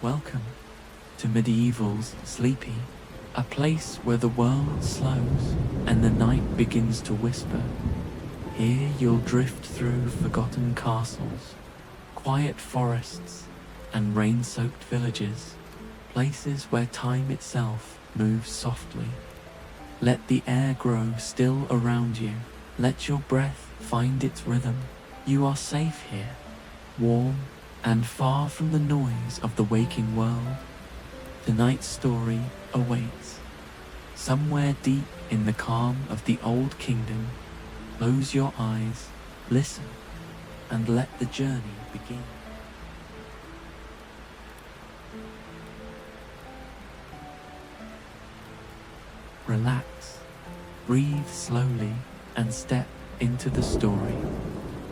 Welcome to Medieval's Sleepy, a place where the world slows and the night begins to whisper. Here you'll drift through forgotten castles, quiet forests, and rain-soaked villages, places where time itself moves softly. Let the air grow still around you. Let your breath find its rhythm. You are safe here, warm and far from the noise of the waking world. Tonight's story awaits. Somewhere deep in the calm of the old kingdom, close your eyes, listen, and let the journey begin. Relax, breathe slowly, and step into the story.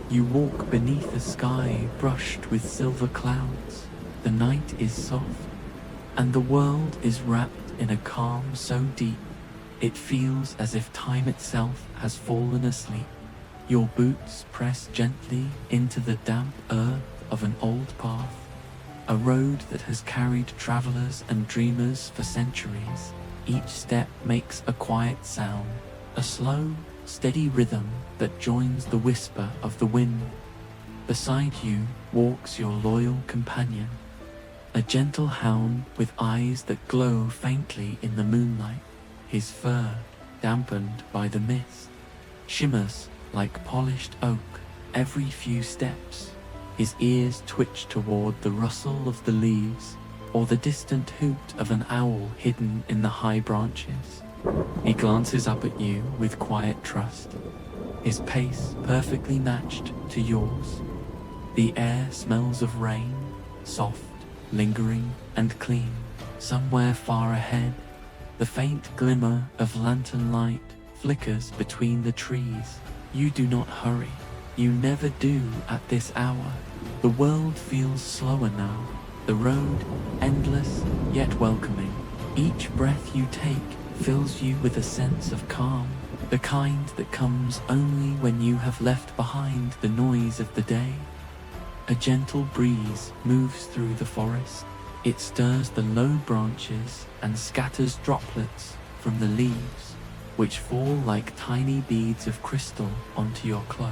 You walk beneath a sky brushed with silver clouds. The night is soft, and the world is wrapped in a calm so deep, it feels as if time itself has fallen asleep. Your boots press gently into the damp earth of an old path, a road that has carried travelers and dreamers for centuries. Each step makes a quiet sound, a slow, steady rhythm that joins the whisper of the wind. Beside you walks your loyal companion, a gentle hound with eyes that glow faintly in the moonlight. His fur, dampened by the mist, shimmers like polished oak every few steps. His ears twitch toward the rustle of the leaves or the distant hoot of an owl hidden in the high branches. He glances up at you with quiet trust, his pace perfectly matched to yours. The air smells of rain, soft, lingering, and clean. Somewhere far ahead, the faint glimmer of lantern light flickers between the trees. You do not hurry. You never do at this hour. The world feels slower now, the road endless yet welcoming. Each breath you take fills you with a sense of calm, the kind that comes only when you have left behind the noise of the day. A gentle breeze moves through the forest. It stirs the low branches and scatters droplets from the leaves, which fall like tiny beads of crystal onto your cloak.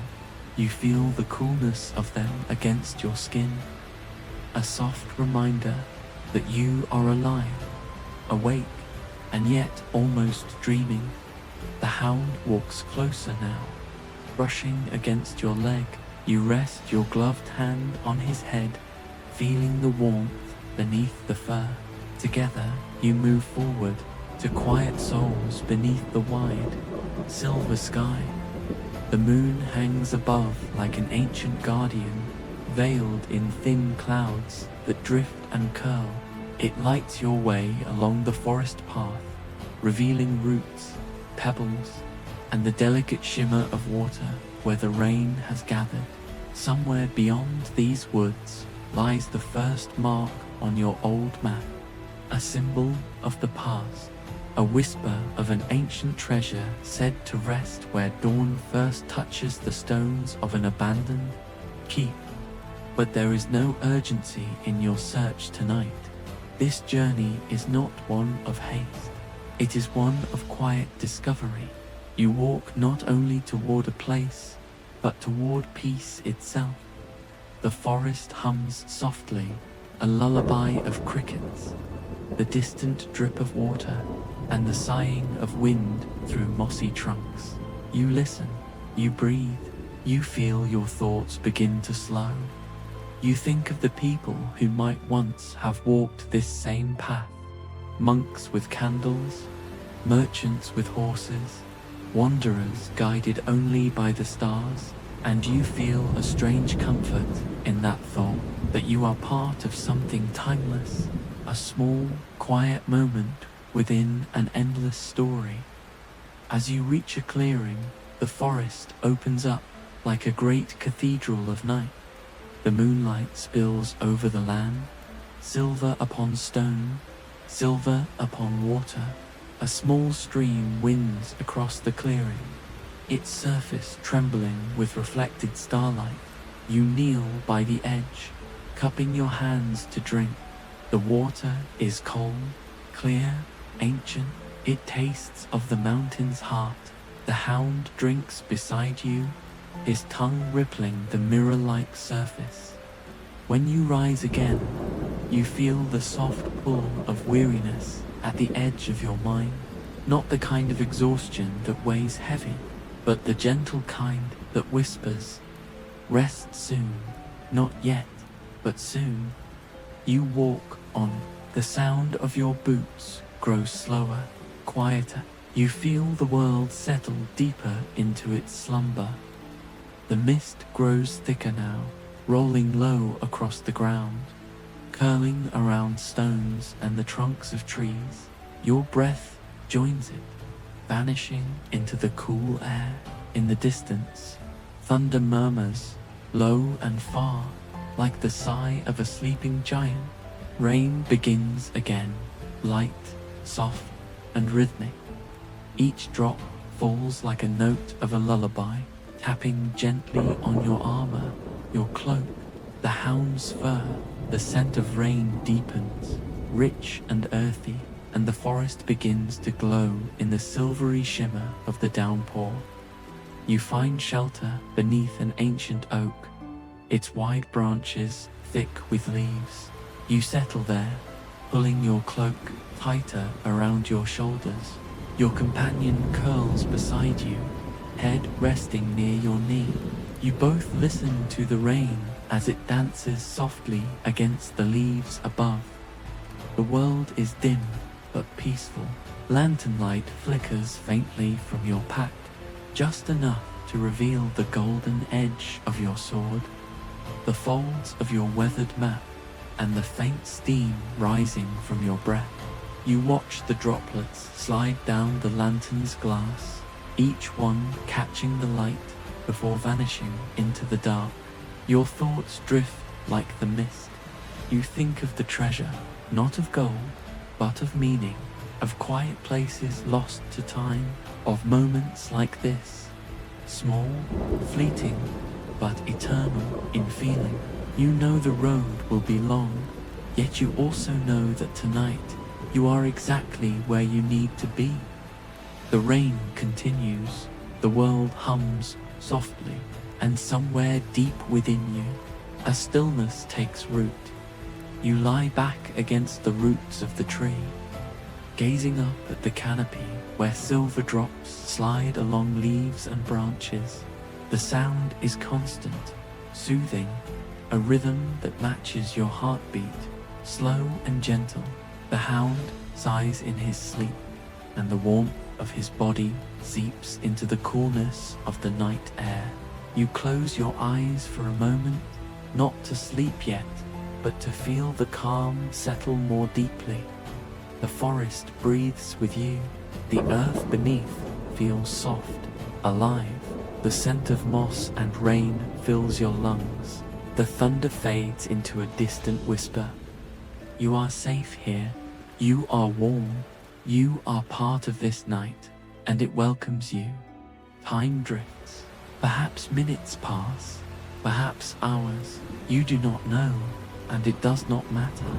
You feel the coolness of them against your skin, a soft reminder that you are alive, awake, and yet almost dreaming. The hound walks closer now, brushing against your leg. You rest your gloved hand on his head, feeling the warmth beneath the fur. Together, you move forward to quiet souls beneath the wide, silver sky. The moon hangs above like an ancient guardian, veiled in thin clouds that drift and curl. It lights your way along the forest path, revealing roots, pebbles, and the delicate shimmer of water where the rain has gathered. Somewhere beyond these woods lies the first mark on your old map, a symbol of the past, a whisper of an ancient treasure said to rest where dawn first touches the stones of an abandoned keep. But there is no urgency in your search tonight. This journey is not one of haste. It is one of quiet discovery. You walk not only toward a place, but toward peace itself. The forest hums softly, a lullaby of crickets, the distant drip of water, and the sighing of wind through mossy trunks. You listen, you breathe, you feel your thoughts begin to slow. You think of the people who might once have walked this same path, monks with candles, merchants with horses, wanderers guided only by the stars, and you feel a strange comfort in that thought that you are part of something timeless, a small, quiet moment within an endless story. As you reach a clearing, the forest opens up like a great cathedral of night. The moonlight spills over the land, silver upon stone, silver upon water. A small stream winds across the clearing, its surface trembling with reflected starlight. You kneel by the edge, cupping your hands to drink, The water is cold, clear, ancient. It tastes of the mountain's heart. The hound drinks beside you, his tongue rippling the mirror-like surface. When you rise again, you feel the soft pull of weariness at the edge of your mind. Not the kind of exhaustion that weighs heavy, but the gentle kind that whispers, "Rest soon, not yet, but soon." You walk on. The sound of your boots grows slower, quieter. You feel the world settle deeper into its slumber. The mist grows thicker now, rolling low across the ground, curling around stones and the trunks of trees. Your breath joins it, vanishing into the cool air. In the distance, thunder murmurs, low and far, like the sigh of a sleeping giant. Rain begins again, light, soft, and rhythmic. Each drop falls like a note of a lullaby, tapping gently on your armor, your cloak, the hound's fur. The scent of rain deepens, rich and earthy, and the forest begins to glow in the silvery shimmer of the downpour. You find shelter beneath an ancient oak, its wide branches thick with leaves. You settle there, pulling your cloak tighter around your shoulders. Your companion curls beside you, head resting near your knee. You both listen to the rain as it dances softly against the leaves above. The world is dim but peaceful. Lantern light flickers faintly from your pack, just enough to reveal the golden edge of your sword, the folds of your weathered map, and the faint steam rising from your breath. You watch the droplets slide down the lantern's glass, each one catching the light before vanishing into the dark. Your thoughts drift like the mist. You think of the treasure, not of gold, but of meaning, of quiet places lost to time, of moments like this, small, fleeting, but eternal in feeling. You know the road will be long, yet you also know that tonight you are exactly where you need to be. The rain continues, the world hums softly, and somewhere deep within you, a stillness takes root. You lie back against the roots of the tree, gazing up at the canopy where silver drops slide along leaves and branches. The sound is constant, soothing, a rhythm that matches your heartbeat, slow and gentle. The hound sighs in his sleep, and the warmth of his body seeps into the coolness of the night air. You close your eyes for a moment, not to sleep yet, but to feel the calm settle more deeply. The forest breathes with you. The earth beneath feels soft, alive. The scent of moss and rain fills your lungs. The thunder fades into a distant whisper. You are safe here. You are warm. You are part of this night, and it welcomes you. Time drifts. Perhaps minutes pass, perhaps hours. You do not know, and it does not matter.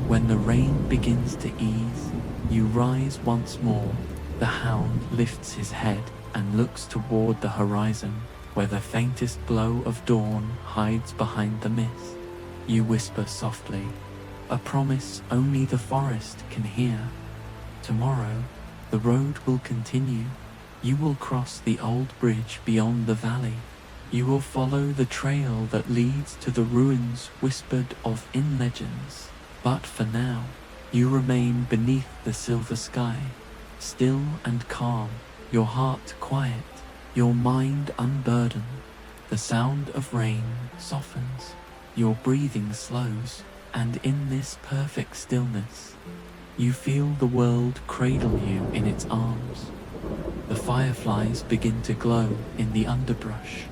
When the rain begins to ease, you rise once more. The hound lifts his head and looks toward the horizon, where the faintest glow of dawn hides behind the mist. You whisper softly, a promise only the forest can hear. Tomorrow, the road will continue. You will cross the old bridge beyond the valley. You will follow the trail that leads to the ruins whispered of in legends. But for now, you remain beneath the silver sky, still and calm, your heart quiet, your mind unburdened. The sound of rain softens, your breathing slows, and in this perfect stillness, you feel the world cradle you in its arms. The fireflies begin to glow in the underbrush,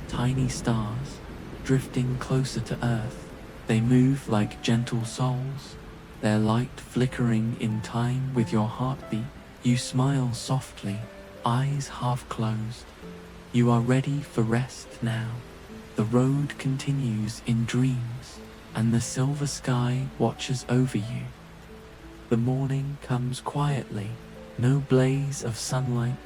tiny stars drifting closer to Earth. They move like gentle souls, their light flickering in time with your heartbeat. You smile softly, eyes half closed. You are ready for rest now. The road continues in dreams, and the silver sky watches over you. The morning comes quietly, no blaze of sunlight,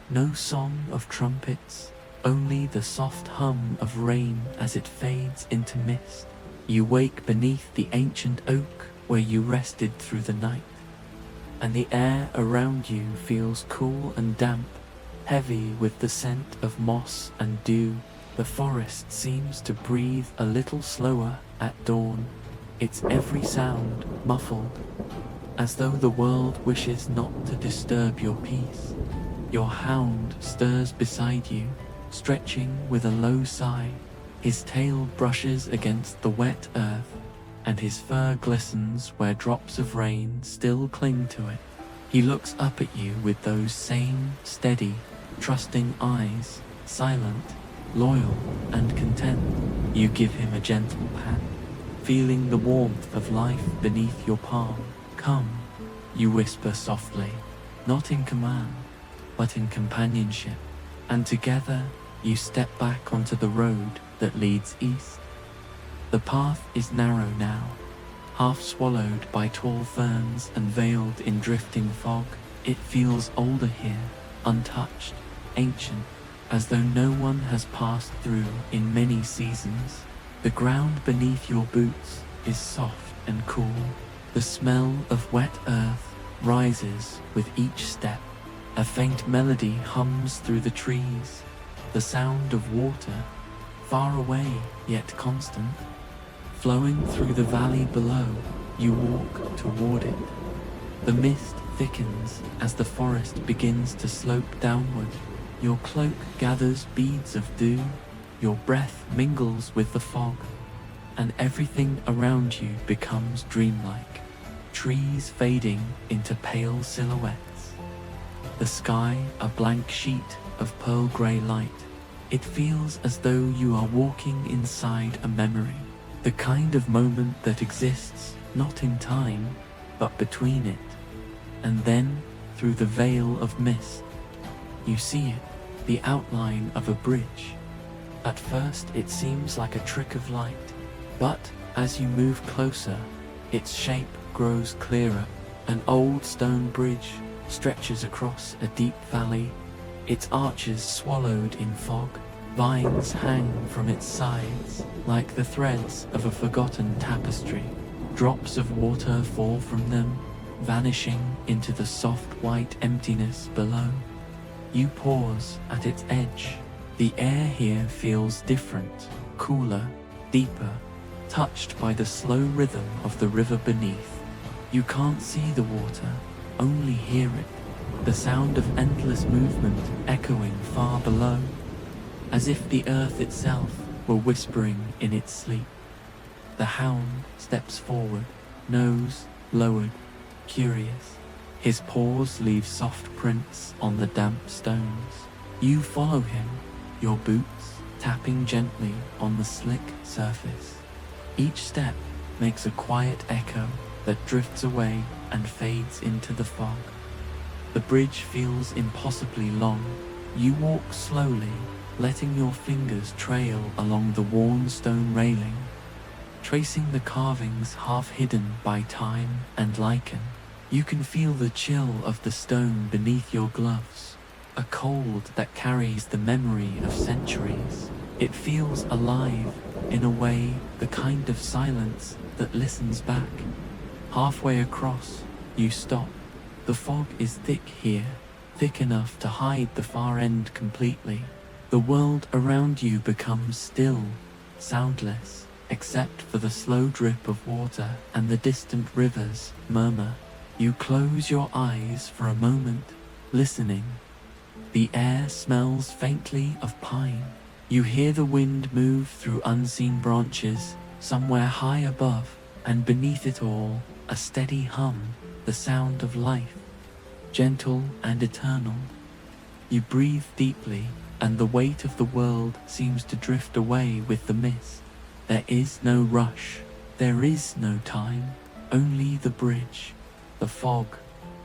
no song of trumpets, only the soft hum of rain as it fades into mist. You wake beneath the ancient oak where you rested through the night, and the air around you feels cool and damp, heavy with the scent of moss and dew. The forest seems to breathe a little slower at dawn, its every sound muffled, as though the world wishes not to disturb your peace. Your hound stirs beside you, stretching with a low sigh. His tail brushes against the wet earth, and his fur glistens where drops of rain still cling to it. He looks up at you with those same steady, trusting eyes, silent, loyal, and content. You give him a gentle pat, feeling the warmth of life beneath your palm. "Come," you whisper softly, not in command, but in companionship, and together you step back onto the road that leads east. The path is narrow now, half swallowed by tall ferns and veiled in drifting fog. It feels older here, untouched, ancient, as though no one has passed through in many seasons. The ground beneath your boots is soft and cool. The smell of wet earth rises with each step. A faint melody hums through the trees, the sound of water, far away yet constant, flowing through the valley below. You walk toward it. The mist thickens as the forest begins to slope downward. Your cloak gathers beads of dew, your breath mingles with the fog, and everything around you becomes dreamlike, trees fading into pale silhouettes. The sky a blank sheet of pearl grey light. It feels as though you are walking inside a memory, the kind of moment that exists not in time, but between it. And then, through the veil of mist, you see it, the outline of a bridge. At first it seems like a trick of light, but as you move closer, its shape grows clearer. An old stone bridge stretches across a deep valley, its arches swallowed in fog. Vines hang from its sides like the threads of a forgotten tapestry. Drops of water fall from them, vanishing into the soft white emptiness below. You pause at its edge. The air here feels different, cooler, deeper, touched by the slow rhythm of the river beneath. You can't see the water, only hear it, the sound of endless movement echoing far below, as if the earth itself were whispering in its sleep. The hound steps forward, nose lowered, curious. His paws leave soft prints on the damp stones. You follow him, your boots tapping gently on the slick surface. Each step makes a quiet echo that drifts away and fades into the fog. The bridge feels impossibly long. You walk slowly, letting your fingers trail along the worn stone railing, tracing the carvings half hidden by time and lichen. You can feel the chill of the stone beneath your gloves, a cold that carries the memory of centuries. It feels alive, in a way, the kind of silence that listens back. Halfway across, you stop. The fog is thick here, thick enough to hide the far end completely. The world around you becomes still, soundless, except for the slow drip of water and the distant river's murmur. You close your eyes for a moment, listening. The air smells faintly of pine. You hear the wind move through unseen branches, somewhere high above, and beneath it all, a steady hum, the sound of life, gentle and eternal. You breathe deeply, and the weight of the world seems to drift away with the mist. There is no rush, there is no time, only the bridge, the fog,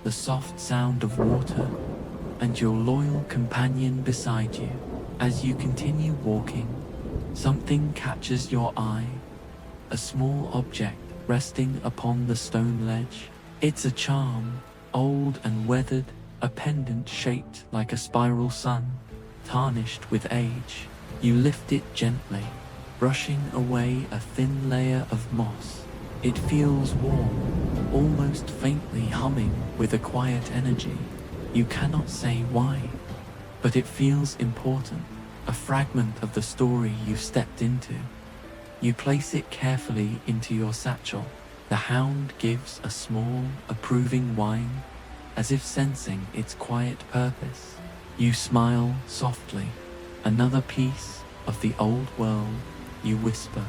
the soft sound of water, and your loyal companion beside you. As you continue walking, something catches your eye, a small object resting upon the stone ledge. It's a charm, old and weathered, a pendant shaped like a spiral sun, tarnished with age. You lift it gently, brushing away a thin layer of moss. It feels warm, almost faintly humming with a quiet energy. You cannot say why, but it feels important, a fragment of the story you've stepped into. You place it carefully into your satchel. The hound gives a small, approving whine, as if sensing its quiet purpose. You smile softly. Another piece of the old world, you whisper.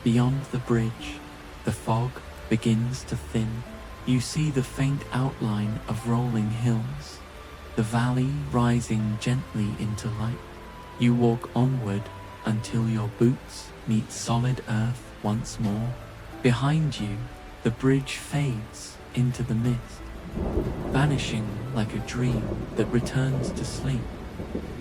Beyond the bridge, the fog begins to thin. You see the faint outline of rolling hills, the valley rising gently into light. You walk onward until your boots meet solid earth once more. Behind you, the bridge fades into the mist, vanishing like a dream that returns to sleep.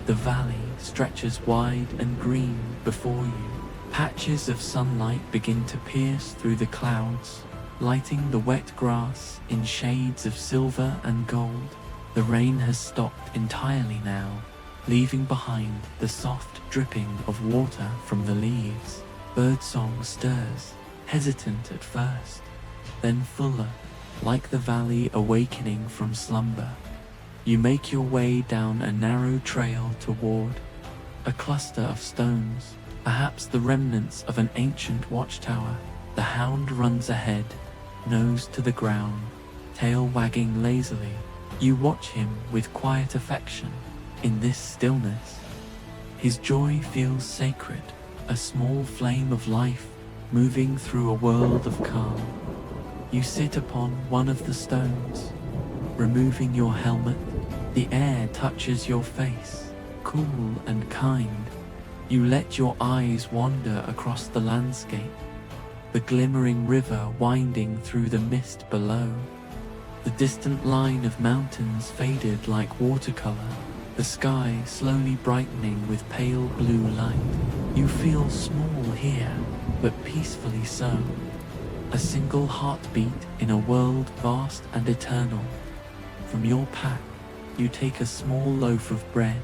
The valley stretches wide and green before you. Patches of sunlight begin to pierce through the clouds, lighting the wet grass in shades of silver and gold. The rain has stopped entirely now, leaving behind the soft dripping of water from the leaves. Birdsong stirs, hesitant at first, then fuller, like the valley awakening from slumber. You make your way down a narrow trail toward a cluster of stones, perhaps the remnants of an ancient watchtower. The hound runs ahead, nose to the ground, tail wagging lazily. You watch him with quiet affection. In this stillness, his joy feels sacred, a small flame of life moving through a world of calm. You sit upon one of the stones, removing your helmet. The air touches your face, cool and kind. You let your eyes wander across the landscape, the glimmering river winding through the mist below. The distant line of mountains faded like watercolor, the sky slowly brightening with pale blue light. You feel small here, but peacefully so. A single heartbeat in a world vast and eternal. From your pack, you take a small loaf of bread,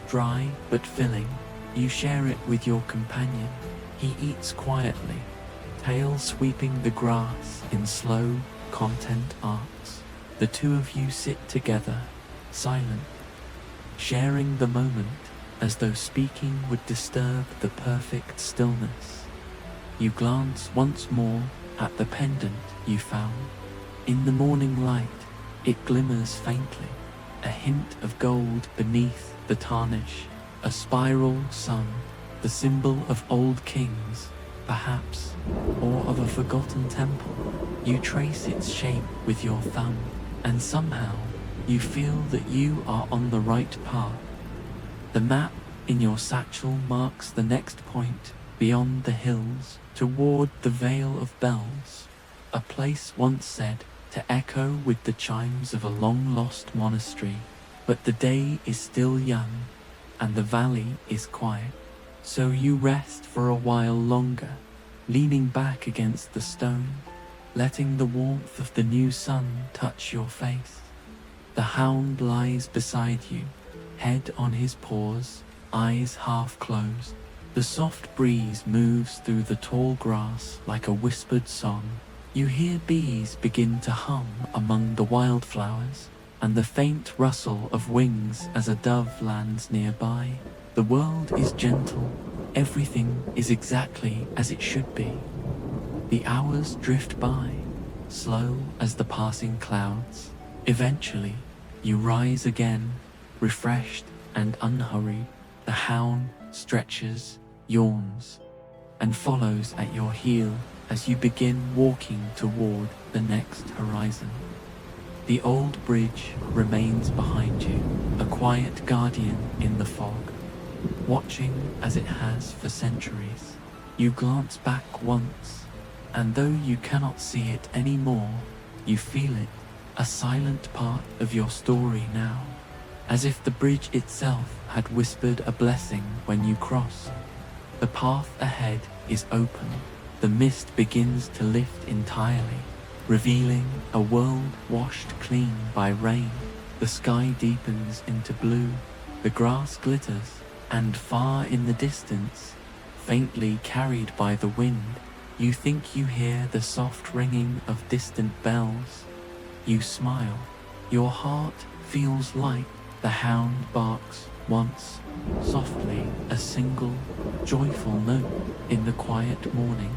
dry but filling. You share it with your companion. He eats quietly, tail sweeping the grass in slow, content arcs. The two of you sit together, silent, sharing the moment as though speaking would disturb the perfect stillness. You glance once more at the pendant you found. In the morning light, it glimmers faintly, a hint of gold beneath the tarnish. A spiral sun, the symbol of old kings, perhaps, or of a forgotten temple. You trace its shape with your thumb, and somehow you feel that you are on the right path. The map in your satchel marks the next point, beyond the hills, toward the Vale of Bells, a place once said to echo with the chimes of a long-lost monastery. But the day is still young, and the valley is quiet, so you rest for a while longer, leaning back against the stone, letting the warmth of the new sun touch your face. The hound lies beside you, head on his paws, eyes half closed. The soft breeze moves through the tall grass like a whispered song. You hear bees begin to hum among the wildflowers, and the faint rustle of wings as a dove lands nearby. The world is gentle, everything is exactly as it should be. The hours drift by, slow as the passing clouds. Eventually, you rise again, refreshed and unhurried. The hound stretches, yawns, and follows at your heel as you begin walking toward the next horizon. The old bridge remains behind you, a quiet guardian in the fog, watching as it has for centuries. You glance back once, and though you cannot see it anymore, you feel it, a silent part of your story now, as if the bridge itself had whispered a blessing when you crossed. The path ahead is open, The mist begins to lift entirely, revealing a world washed clean by rain. The sky deepens into blue, the grass glitters, and far in the distance, faintly carried by the wind, you think you hear the soft ringing of distant bells. You smile. Your heart feels light. The hound barks once, softly, a single, joyful note in the quiet morning.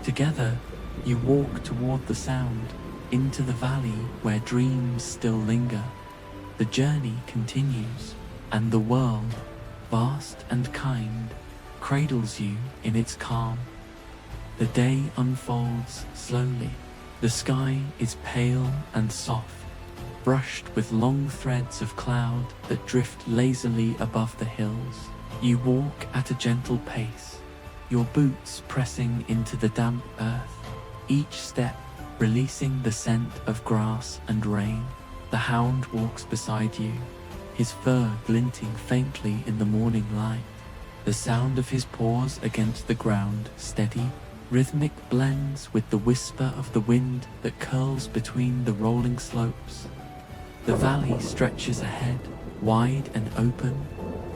Together, you walk toward the sound, into the valley where dreams still linger. The journey continues, and the world, vast and kind, cradles you in its calm. The day unfolds slowly. The sky is pale and soft, brushed with long threads of cloud that drift lazily above the hills. You walk at a gentle pace, your boots pressing into the damp earth, each step releasing the scent of grass and rain. The hound walks beside you, his fur glinting faintly in the morning light. The sound of his paws against the ground, steady, rhythmic, blends with the whisper of the wind that curls between the rolling slopes. The valley stretches ahead, wide and open,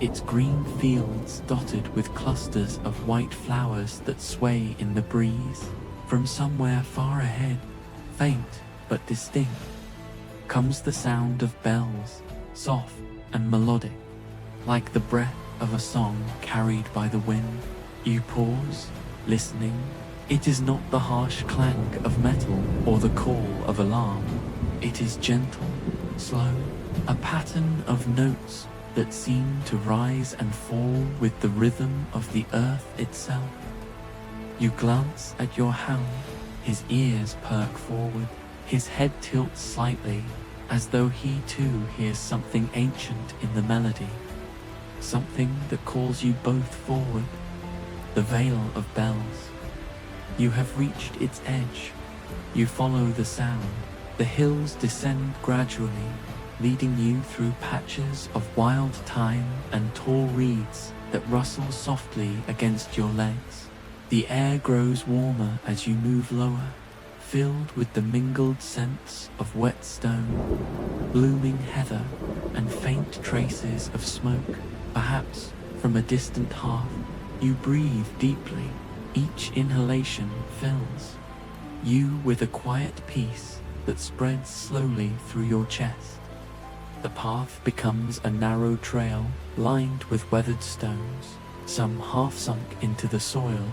its green fields dotted with clusters of white flowers that sway in the breeze. From somewhere far ahead, faint but distinct, comes the sound of bells, soft and melodic, like the breath of a song carried by the wind. You pause, listening. It is not the harsh clank of metal or the call of alarm. It is gentle, slow, a pattern of notes that seem to rise and fall with the rhythm of the earth itself. You glance at your hound, his ears perk forward, his head tilts slightly, as though he too hears something ancient in the melody, something that calls you both forward. The veil of bells. You have reached its edge. You follow the sound. The hills descend gradually, leading you through patches of wild thyme and tall reeds that rustle softly against your legs. The air grows warmer as you move lower, filled with the mingled scents of wet stone, blooming heather, and faint traces of smoke, perhaps from a distant hearth. You breathe deeply. Each inhalation fills you with a quiet peace that spreads slowly through your chest. The path becomes a narrow trail lined with weathered stones, some half sunk into the soil,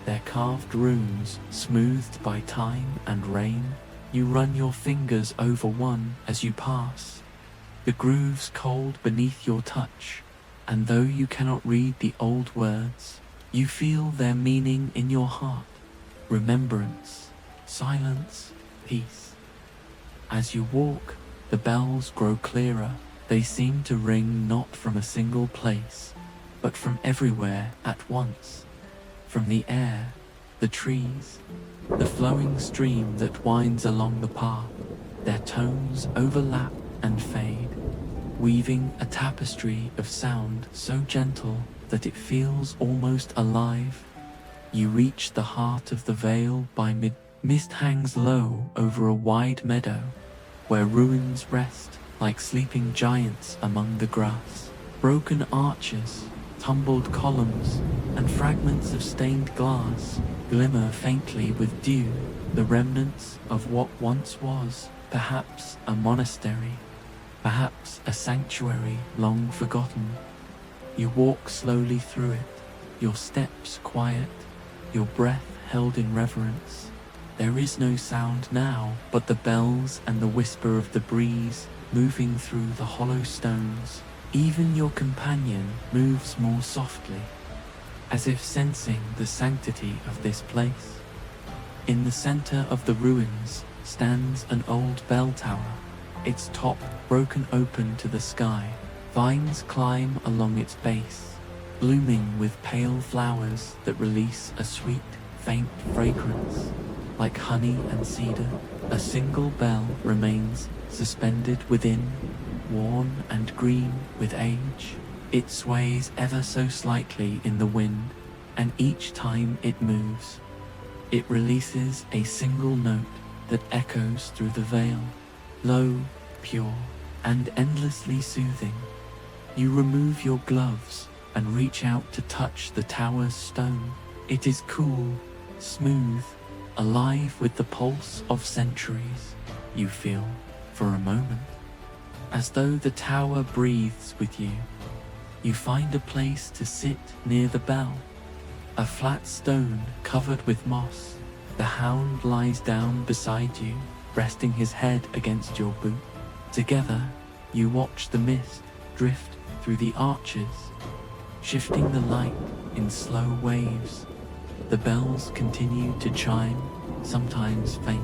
their carved runes smoothed by time and rain. You run your fingers over one as you pass, the grooves cold beneath your touch, and though you cannot read the old words, you feel their meaning in your heart. Remembrance, silence, peace. As you walk, the bells grow clearer. They seem to ring not from a single place, but from everywhere at once. From the air, the trees, the flowing stream that winds along the path. Their tones overlap and fade, weaving a tapestry of sound so gentle that it feels almost alive. You reach the heart of the vale by mist hangs low over a wide meadow, where ruins rest like sleeping giants among the grass. Broken arches, tumbled columns, and fragments of stained glass glimmer faintly with dew, the remnants of what once was, perhaps a monastery, perhaps a sanctuary long forgotten. You walk slowly through it, your steps quiet, your breath held in reverence. There is no sound now but the bells and the whisper of the breeze moving through the hollow stones. Even your companion moves more softly, as if sensing the sanctity of this place. In the center of the ruins stands an old bell tower, its top broken open to the sky. Vines climb along its base, blooming with pale flowers that release a sweet, faint fragrance, like honey and cedar. A single bell remains suspended within, worn and green with age. It sways ever so slightly in the wind, and each time it moves, It releases a single note that echoes through the veil, low, pure, and endlessly soothing. You remove your gloves and reach out to touch the tower's stone. It is cool, smooth, alive with the pulse of centuries. You feel, for a moment, as though the tower breathes with you. You find a place to sit near the bell, a flat stone covered with moss. The hound lies down beside you, resting his head against your boot. Together, you watch the mist drift through the arches, shifting the light in slow waves. The bells continue to chime, sometimes faint,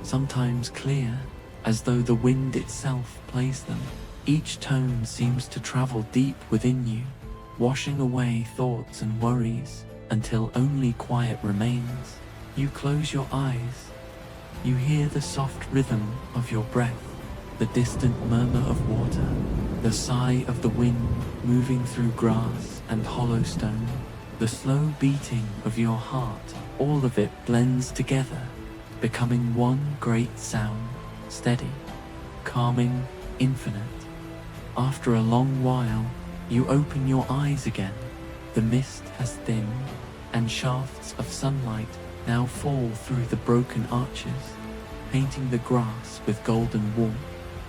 sometimes clear, as though the wind itself plays them. Each tone seems to travel deep within you, washing away thoughts and worries until only quiet remains. You close your eyes. You hear the soft rhythm of your breath, the distant murmur of water, the sigh of the wind moving through grass and hollow stone, the slow beating of your heart. All of it blends together, becoming one great sound, steady, calming, infinite. After a long while, you open your eyes again. The mist has thinned, and shafts of sunlight now fall through the broken arches, painting the grass with golden warmth.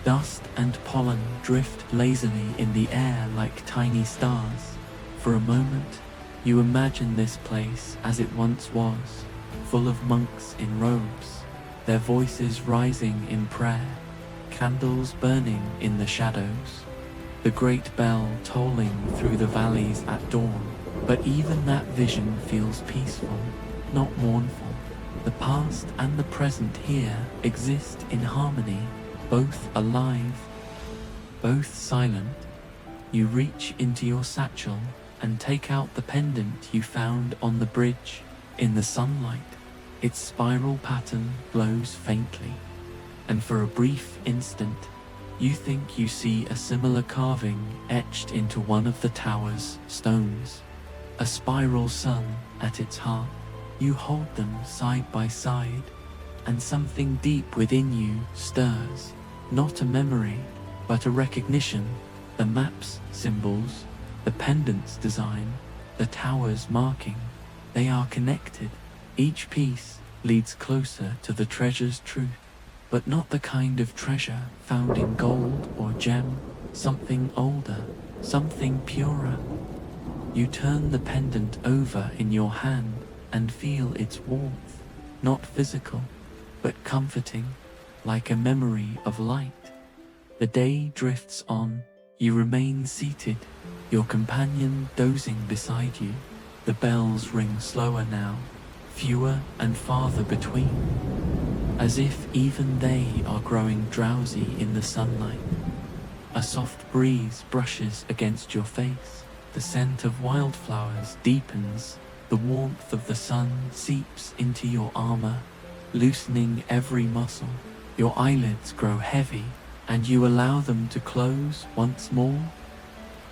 Dust and pollen drift lazily in the air like tiny stars. For a moment, you imagine this place as it once was, full of monks in robes, their voices rising in prayer, candles burning in the shadows, the great bell tolling through the valleys at dawn. But even that vision feels peaceful, not mournful. The past and the present here exist in harmony, both alive, both silent. You reach into your satchel and take out the pendant you found on the bridge. In the sunlight, its spiral pattern glows faintly, and for a brief instant, you think you see a similar carving etched into one of the tower's stones. A spiral sun at its heart. You hold them side by side, and something deep within you stirs. Not a memory, but a recognition. The map's symbols, the pendant's design, the tower's marking, they are connected. Each piece leads closer to the treasure's truth, but not the kind of treasure found in gold or gem. Something older, something purer. You turn the pendant over in your hand and feel its warmth, not physical, but comforting, like a memory of light. The day drifts on. You remain seated, your companion dozing beside you. The bells ring slower now, fewer and farther between, as if even they are growing drowsy in the sunlight. A soft breeze brushes against your face. The scent of wildflowers deepens. The warmth of the sun seeps into your armor, loosening every muscle. Your eyelids grow heavy, and you allow them to close once more.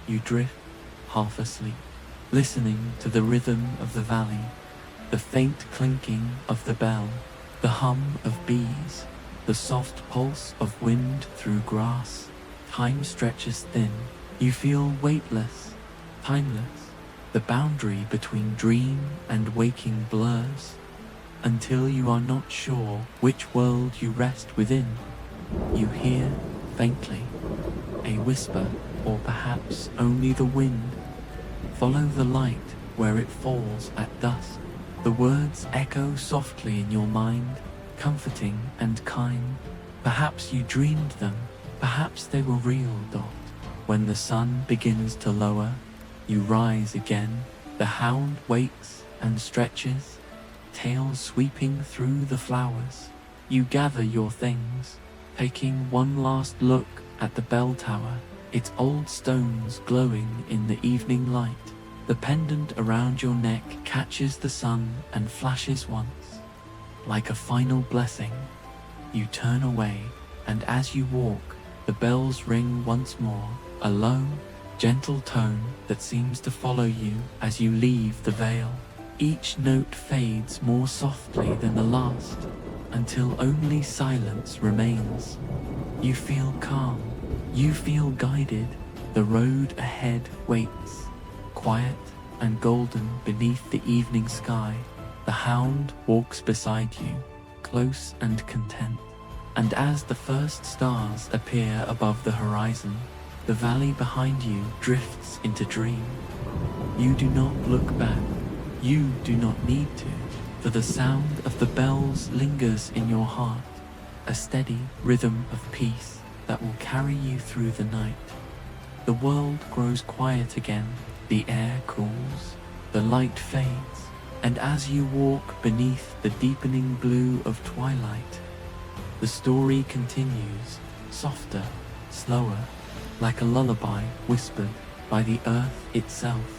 You drift, half asleep, listening to the rhythm of the valley, the faint clinking of the bell, the hum of bees, the soft pulse of wind through grass. Time stretches thin. You feel weightless, timeless. The boundary between dream and waking blurs, until you are not sure which world you rest within. You hear, faintly, a whisper, or perhaps only the wind. Follow the light where it falls at dusk. The words echo softly in your mind, comforting and kind. Perhaps you dreamed them, perhaps they were real. When the sun begins to lower, you rise again. The hound wakes and stretches, tail sweeping through the flowers. You gather your things, taking one last look at the bell tower, its old stones glowing in the evening light. The pendant around your neck catches the sun and flashes once, like a final blessing. You turn away, and as you walk, the bells ring once more, a low, gentle tone that seems to follow you as you leave the vale. Each note fades more softly than the last, until only silence remains. You feel calm, you feel guided, the road ahead waits, quiet and golden beneath the evening sky. The hound walks beside you, close and content, and as the first stars appear above the horizon, the valley behind you drifts into dream. You do not look back, you do not need to, for the sound of the bells lingers in your heart, a steady rhythm of peace that will carry you through the night. The world grows quiet again, the air cools, the light fades, and as you walk beneath the deepening blue of twilight, the story continues, softer, slower, like a lullaby whispered by the earth itself.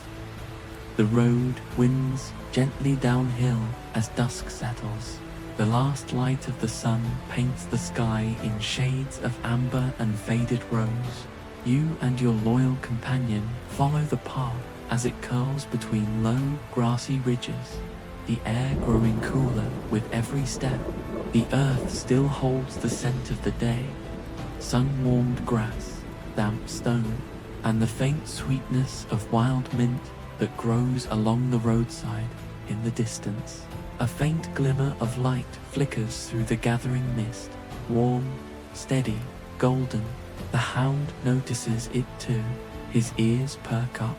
The road winds gently downhill as dusk settles. The last light of the sun paints the sky in shades of amber and faded rose. You and your loyal companion follow the path as it curls between low, grassy ridges, the air growing cooler with every step. The earth still holds the scent of the day, sun-warmed grass, damp stone, and the faint sweetness of wild mint that grows along the roadside in the distance. A faint glimmer of light flickers through the gathering mist, warm, steady, golden. The hound notices it too. His ears perk up,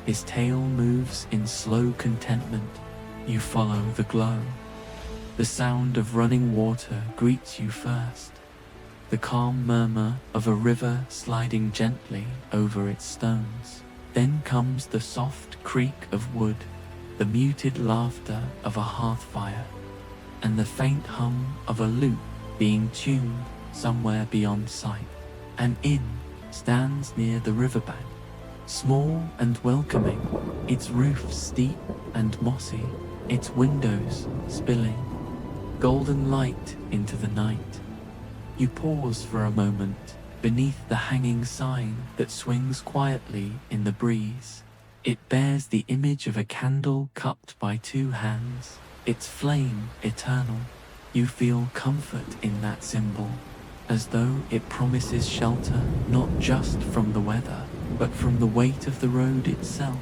his tail moves in slow contentment. You follow the glow. The sound of running water greets you first, the calm murmur of a river sliding gently over its stones. Then comes the soft creak of wood, the muted laughter of a hearth fire, and the faint hum of a lute being tuned somewhere beyond sight. An inn stands near the riverbank, small and welcoming, its roof steep and mossy, its windows spilling golden light into the night. You pause for a moment beneath the hanging sign that swings quietly in the breeze. It bears the image of a candle cupped by two hands, its flame eternal. You feel comfort in that symbol, as though it promises shelter not just from the weather, but from the weight of the road itself.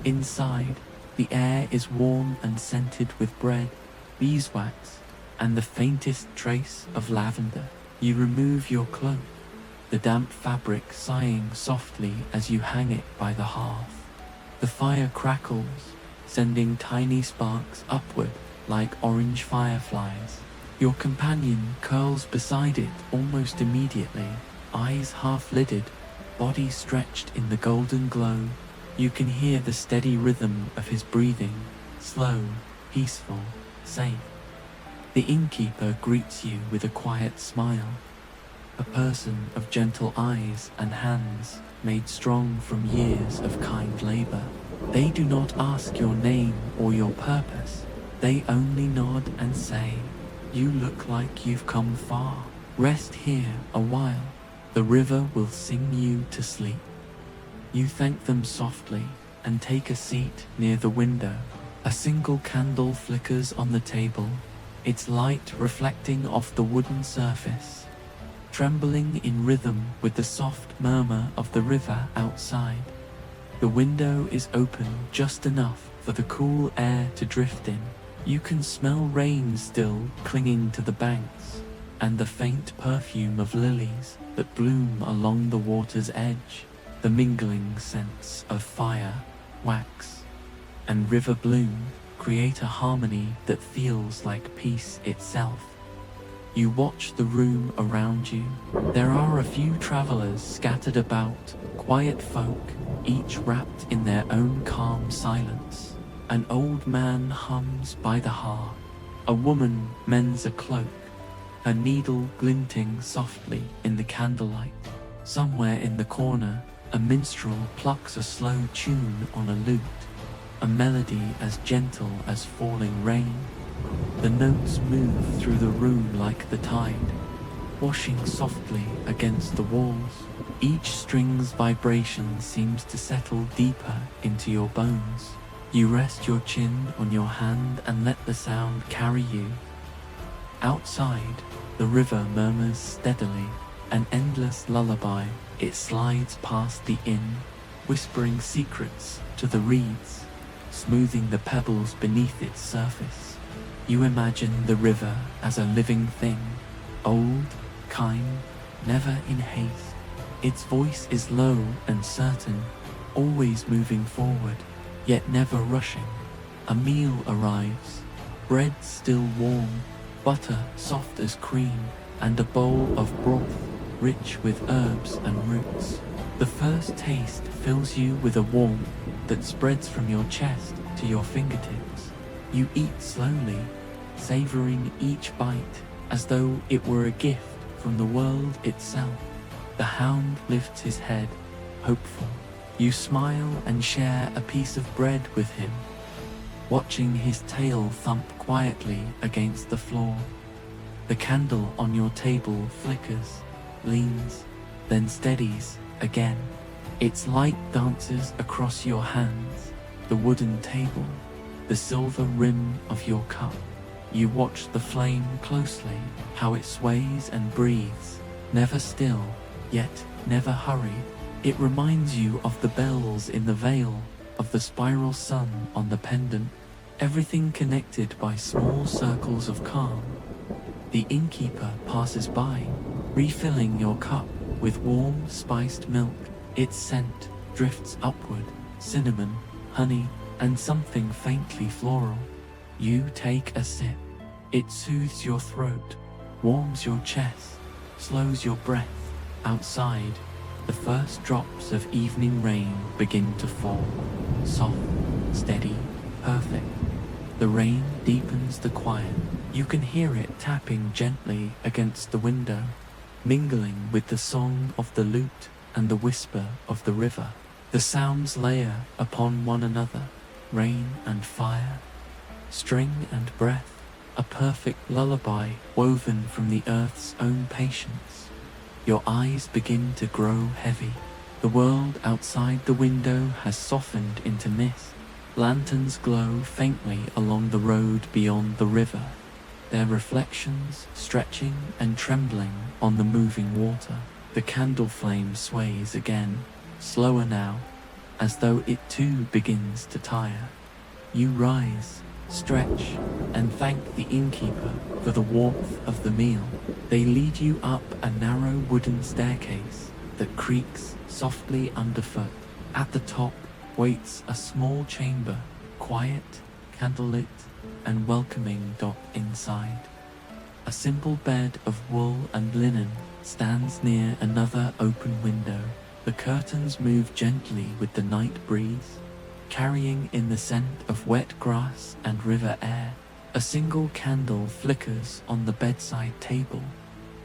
Inside, the air is warm and scented with bread, beeswax, and the faintest trace of lavender. You remove your cloak, the damp fabric sighing softly as you hang it by the hearth. The fire crackles, sending tiny sparks upward like orange fireflies. Your companion curls beside it almost immediately, eyes half-lidded, body stretched in the golden glow. You can hear the steady rhythm of his breathing, slow, peaceful, safe. The innkeeper greets you with a quiet smile, a person of gentle eyes and hands made strong from years of kind labor. They do not ask your name or your purpose. They only nod and say, "You look like you've come far. Rest here a while. The river will sing you to sleep." You thank them softly and take a seat near the window. A single candle flickers on the table, its light reflecting off the wooden surface, trembling in rhythm with the soft murmur of the river outside. The window is open just enough for the cool air to drift in. You can smell rain still clinging to the banks, and the faint perfume of lilies that bloom along the water's edge. The mingling scents of fire, wax, and river bloom create a harmony that feels like peace itself. You watch the room around you. There are a few travelers scattered about, quiet folk, each wrapped in their own calm silence. An old man hums by the hearth. A woman mends a cloak, her needle glinting softly in the candlelight. Somewhere in the corner, a minstrel plucks a slow tune on a lute, a melody as gentle as falling rain. The notes move through the room like the tide, washing softly against the walls. Each string's vibration seems to settle deeper into your bones. You rest your chin on your hand and let the sound carry you. Outside, the river murmurs steadily, an endless lullaby. It slides past the inn, whispering secrets to the reeds, smoothing the pebbles beneath its surface. You imagine the river as a living thing, old, kind, never in haste. Its voice is low and certain, always moving forward, yet never rushing. A meal arrives, bread still warm, butter soft as cream, and a bowl of broth, rich with herbs and roots. The first taste fills you with a warmth that spreads from your chest to your fingertips. You eat slowly, savoring each bite as though it were a gift from the world itself. The hound lifts his head, hopeful. You smile and share a piece of bread with him, watching his tail thump quietly against the floor. The candle on your table flickers, leans, then steadies again. Its light dances across your hands, the wooden table, the silver rim of your cup. You watch the flame closely, how it sways and breathes, never still, yet never hurried. It reminds you of the bells in the veil, of the spiral sun on the pendant, everything connected by small circles of calm. The innkeeper passes by, refilling your cup with warm spiced milk. Its scent drifts upward, cinnamon, honey, and something faintly floral. You take a sip. It soothes your throat, warms your chest, slows your breath. Outside, the first drops of evening rain begin to fall. Soft, steady, perfect. The rain deepens the quiet. You can hear it tapping gently against the window, mingling with the song of the lute and the whisper of the river. The sounds layer upon one another, rain and fire, string and breath, a perfect lullaby woven from the earth's own patience. Your eyes begin to grow heavy. The world outside the window has softened into mist. Lanterns glow faintly along the road beyond the river, their reflections stretching and trembling on the moving water. The candle flame sways again, slower now, as though it too begins to tire. You rise, stretch, and thank the innkeeper for the warmth of the meal. They lead you up a narrow wooden staircase that creaks softly underfoot. At the top waits a small chamber, quiet, candlelit, and welcoming. Inside, a simple bed of wool and linen stands near another open window. The curtains move gently with the night breeze, carrying in the scent of wet grass and river air. A single candle flickers on the bedside table,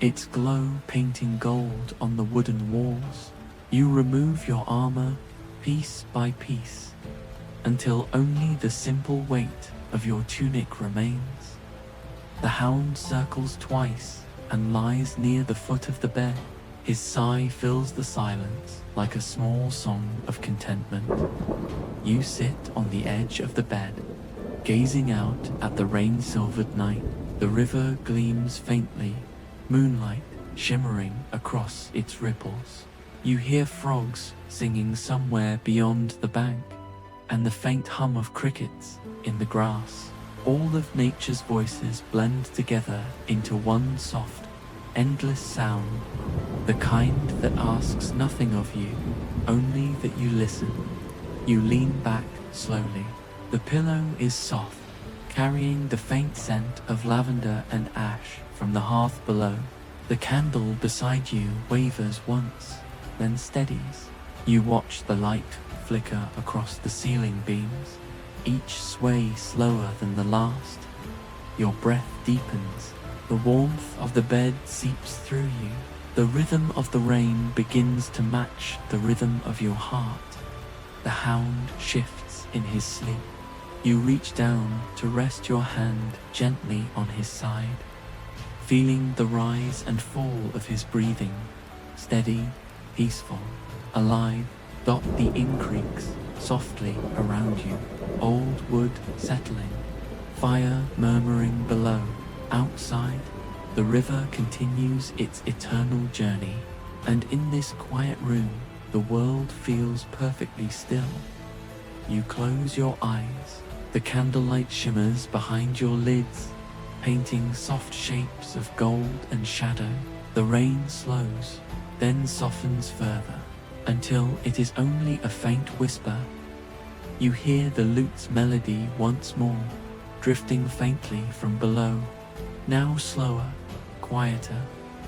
its glow painting gold on the wooden walls. You remove your armor piece by piece, until only the simple weight of your tunic remains. The hound circles twice and lies near the foot of the bed. His sigh fills the silence like a small song of contentment. You sit on the edge of the bed, gazing out at the rain-silvered night. The river gleams faintly, moonlight shimmering across its ripples. You hear frogs singing somewhere beyond the bank, and the faint hum of crickets in the grass. All of nature's voices blend together into one soft, endless sound, the kind that asks nothing of you, only that you listen. You lean back slowly. The pillow is soft, carrying the faint scent of lavender and ash from the hearth below. The candle beside you wavers once, then steadies. You watch the light flicker across the ceiling beams, each sway slower than the last. Your breath deepens. The warmth of the bed seeps through you. The rhythm of the rain begins to match the rhythm of your heart. The hound shifts in his sleep. You reach down to rest your hand gently on his side, feeling the rise and fall of his breathing, steady, peaceful, alive. The inn creaks, softly around you, old wood settling, fire murmuring below. Outside, the river continues its eternal journey, and in this quiet room, the world feels perfectly still. You close your eyes, the candlelight shimmers behind your lids, painting soft shapes of gold and shadow. The rain slows, then softens further, until it is only a faint whisper. You hear the lute's melody once more, drifting faintly from below, now slower, quieter,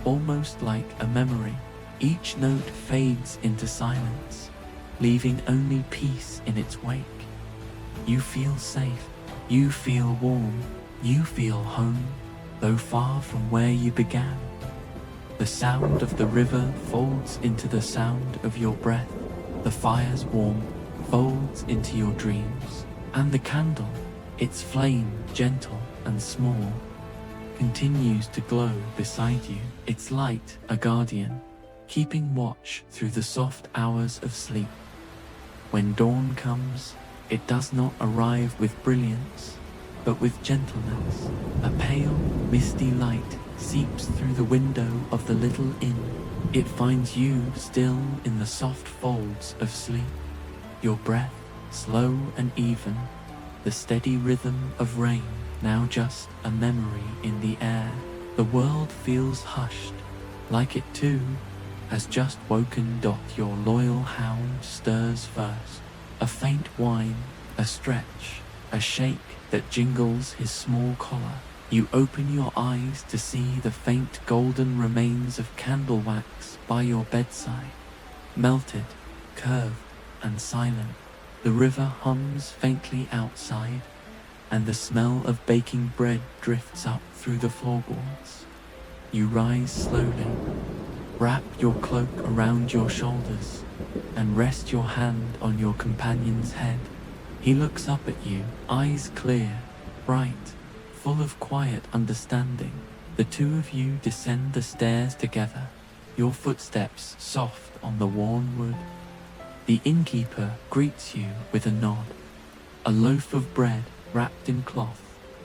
almost like a memory. Each note fades into silence, leaving only peace in its wake. You feel safe, you feel warm, you feel home, though far from where you began. The sound of the river folds into the sound of your breath, the fire's warmth folds into your dreams, and the candle, its flame gentle and small, continues to glow beside you, its light a guardian, keeping watch through the soft hours of sleep. When dawn comes, it does not arrive with brilliance, but with gentleness. A pale, misty light seeps through the window of the little inn. It finds you still in the soft folds of sleep, your breath slow and even, the steady rhythm of rain now just a memory in the air. The world feels hushed, like it too has just woken. Your loyal hound stirs first, a faint whine, a stretch, a shake that jingles his small collar. You open your eyes to see the faint golden remains of candle wax by your bedside, melted, curved, and silent. The river hums faintly outside, and the smell of baking bread drifts up through the floorboards. You rise slowly, wrap your cloak around your shoulders, and rest your hand on your companion's head. He looks up at you, eyes clear, bright, full of quiet understanding. The two of you descend the stairs together, your footsteps soft on the worn wood. The innkeeper greets you with a nod. A loaf of bread wrapped in cloth,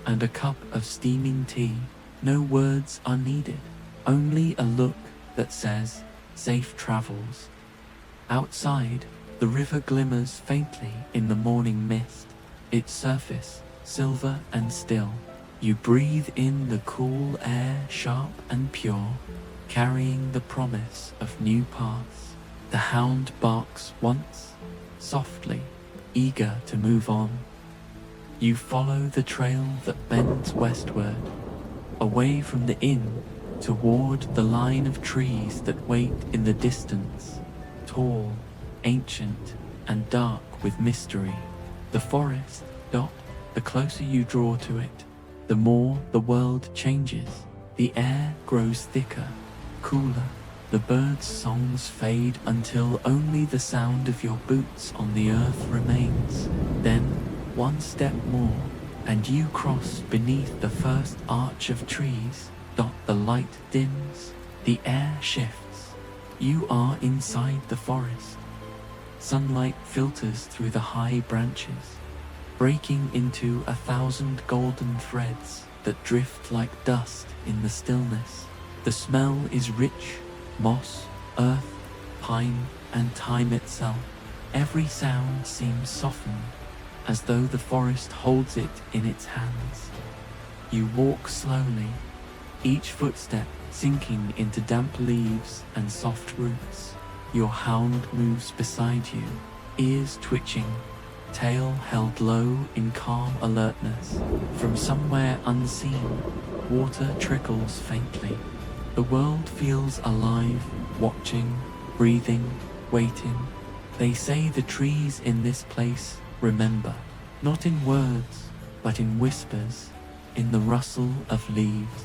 and a cup of steaming tea. No words are needed, only a look that says, "Safe travels." Outside, the river glimmers faintly in the morning mist, its surface silver and still. You breathe in the cool air, sharp and pure, carrying the promise of new paths. The hound barks once, softly, eager to move on. You follow the trail that bends westward, away from the inn, toward the line of trees that wait in the distance, tall, ancient, and dark with mystery. The forest, the closer you draw to it, the more the world changes. The air grows thicker, cooler. The birds' songs fade until only the sound of your boots on the earth remains. Then, one step more, and you cross beneath the first arch of trees. The light dims, the air shifts. You are inside the forest. Sunlight filters through the high branches, breaking into 1,000 golden threads that drift like dust in the stillness. The smell is rich, moss, earth, pine, and time itself. Every sound seems softened, as though the forest holds it in its hands. You walk slowly, each footstep sinking into damp leaves and soft roots. Your hound moves beside you, ears twitching, tail held low in calm alertness. From somewhere unseen, water trickles faintly. The world feels alive, watching, breathing, waiting. They say the trees in this place remember, not in words, but in whispers, in the rustle of leaves,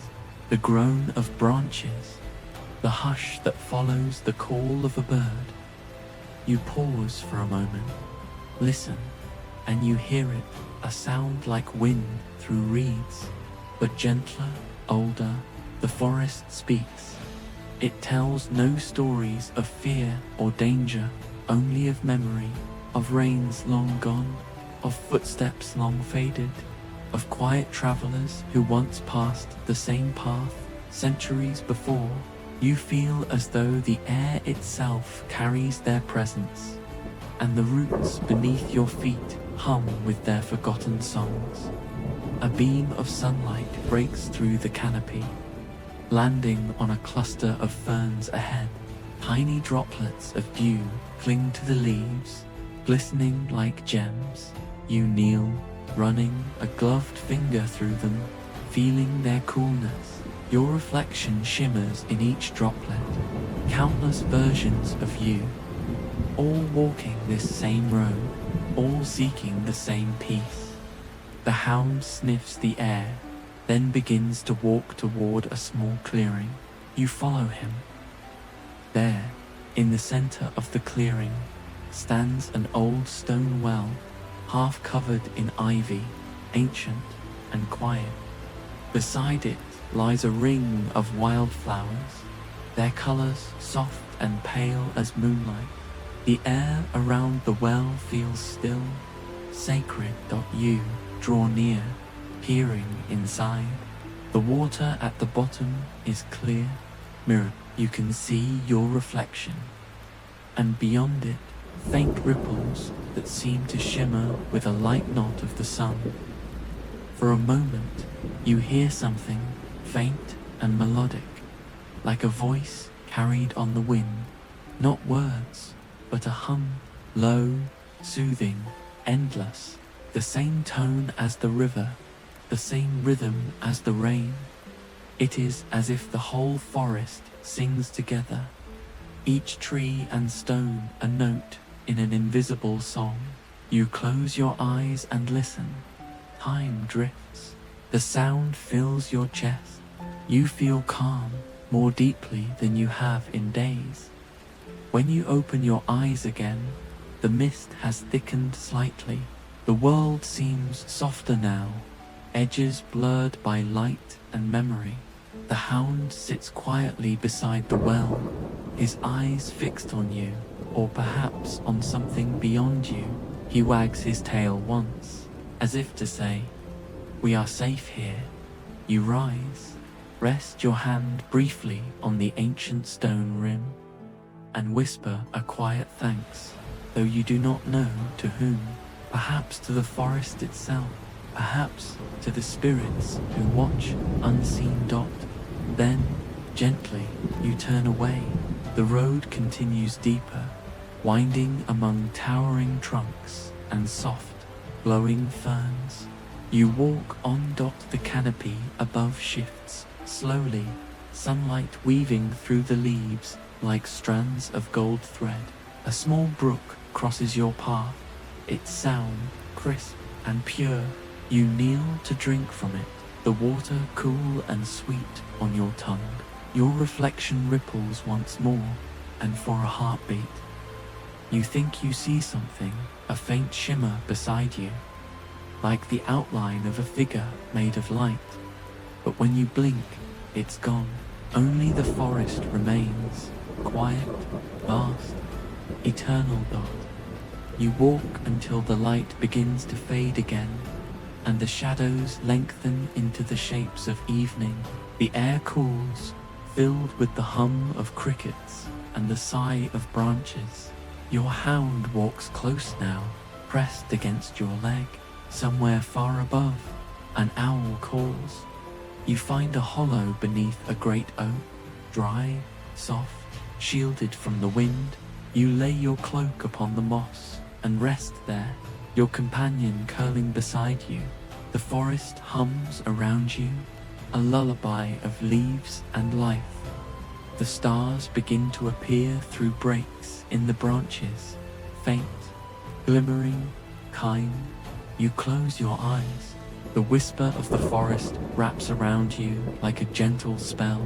the groan of branches, the hush that follows the call of a bird. You pause for a moment, listen, and you hear it, a sound like wind through reeds, but gentler, older. The forest speaks. It tells no stories of fear or danger, only of memory. of rains long gone, of footsteps long faded, of quiet travelers who once passed the same path centuries before. You feel as though the air itself carries their presence, and the roots beneath your feet hum with their forgotten songs. A beam of sunlight breaks through the canopy, landing on a cluster of ferns ahead. Tiny droplets of dew cling to the leaves, glistening like gems. You kneel, running a gloved finger through them, feeling their coolness. Your reflection shimmers in each droplet, countless versions of you, all walking this same road, all seeking the same peace. The hound sniffs the air, then begins to walk toward a small clearing. You follow him. There, in the center of the clearing, stands an old stone well, half covered in ivy, ancient and quiet. Beside it lies a ring of wildflowers, their colors soft and pale as moonlight. The air around the well feels still, sacred. You draw near, peering inside. The water at the bottom is clear, mirror. You can see your reflection, and beyond it, faint ripples that seem to shimmer with a light knot of the sun. For a moment, you hear something faint and melodic, like a voice carried on the wind. Not words, but a hum, low, soothing, endless. The same tone as the river, the same rhythm as the rain. It is as if the whole forest sings together, each tree and stone a note in an invisible song. You close your eyes and listen. Time drifts. The sound fills your chest. You feel calm more deeply than you have in days. When you open your eyes again, the mist has thickened slightly. The world seems softer now, edges blurred by light and memory. The hound sits quietly beside the well, his eyes fixed on you, or perhaps on something beyond you. He wags his tail once, as if to say, "We are safe here." You rise, rest your hand briefly on the ancient stone rim, and whisper a quiet thanks, though you do not know to whom. Perhaps to the forest itself, perhaps to the spirits who watch unseen. Then, gently, you turn away. The road continues deeper, winding among towering trunks and soft, glowing ferns. You walk on. The canopy above shifts slowly, sunlight weaving through the leaves like strands of gold thread. A small brook crosses your path, its sound crisp and pure. You kneel to drink from it, the water cool and sweet on your tongue. Your reflection ripples once more, and for a heartbeat, you think you see something, a faint shimmer beside you, like the outline of a figure made of light. But when you blink, it's gone. Only the forest remains, quiet, vast, eternal. You walk until the light begins to fade again, and the shadows lengthen into the shapes of evening. The air cools, filled with the hum of crickets and the sigh of branches. Your hound walks close now, pressed against your leg. Somewhere far above, an owl calls. You find a hollow beneath a great oak, dry, soft, shielded from the wind. You lay your cloak upon the moss and rest there, your companion curling beside you. The forest hums around you, a lullaby of leaves and life. The stars begin to appear through breaks in the branches, faint, glimmering, kind. You close your eyes. The whisper of the forest wraps around you like a gentle spell,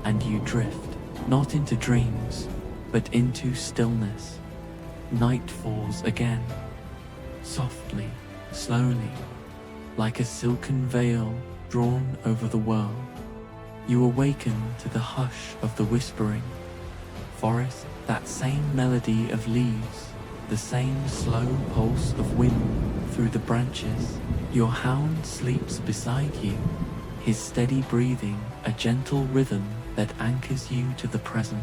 and you drift, not into dreams, but into stillness. Night falls again, softly, slowly, like a silken veil drawn over the world. You awaken to the hush of the whispering forest, that same melody of leaves, the same slow pulse of wind through the branches. Your hound sleeps beside you, his steady breathing a gentle rhythm that anchors you to the present.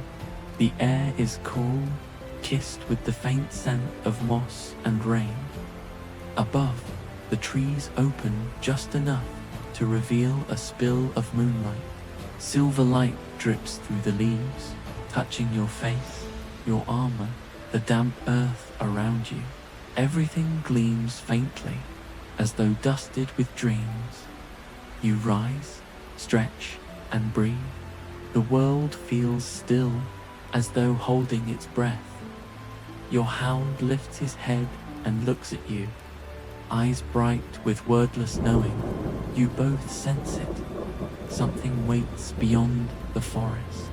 The air is cool, kissed with the faint scent of moss and rain. Above, the trees open just enough to reveal a spill of moonlight. Silver light drips through the leaves, touching your face, your armor, the damp earth around you. Everything gleams faintly, as though dusted with dreams. You rise, stretch, and breathe. The world feels still, as though holding its breath. Your hound lifts his head and looks at you, eyes bright with wordless knowing. You both sense it. Something waits beyond the forest.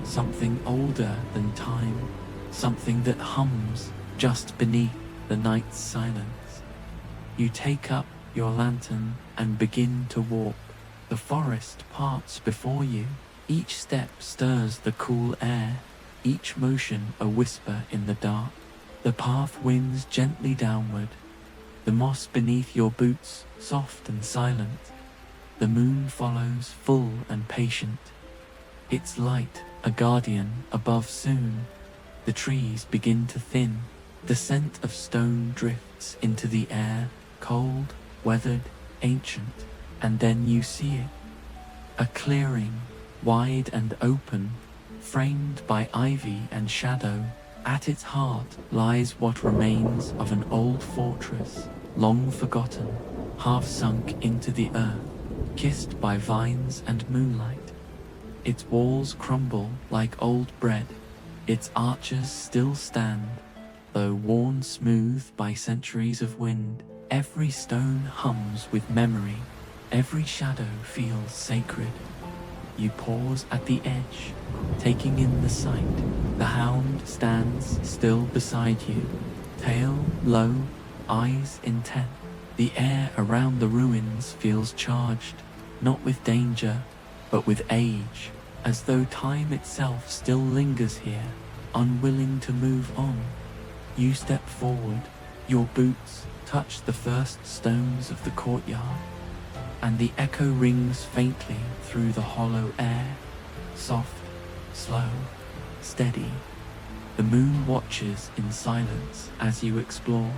Something older than time. Something that hums just beneath the night's silence. You take up your lantern and begin to walk. The forest parts before you. Each step stirs the cool air, each motion a whisper in the dark. The path winds gently downward, the moss beneath your boots soft and silent. The moon follows full and patient, its light a guardian above soon. The trees begin to thin, the scent of stone drifts into the air, cold, weathered, ancient, and then you see it. A clearing, wide and open, framed by ivy and shadow. At its heart lies what remains of an old fortress, long forgotten, half sunk into the earth, kissed by vines and moonlight. Its walls crumble like old bread, its arches still stand, though worn smooth by centuries of wind. Every stone hums with memory, every shadow feels sacred. You pause at the edge, taking in the sight. The hound stands still beside you, tail low, eyes intent. The air around the ruins feels charged, not with danger, but with age, as though time itself still lingers here, unwilling to move on. You step forward, your boots touch the first stones of the courtyard, and the echo rings faintly through the hollow air, soft, slow, steady. The moon watches in silence as you explore.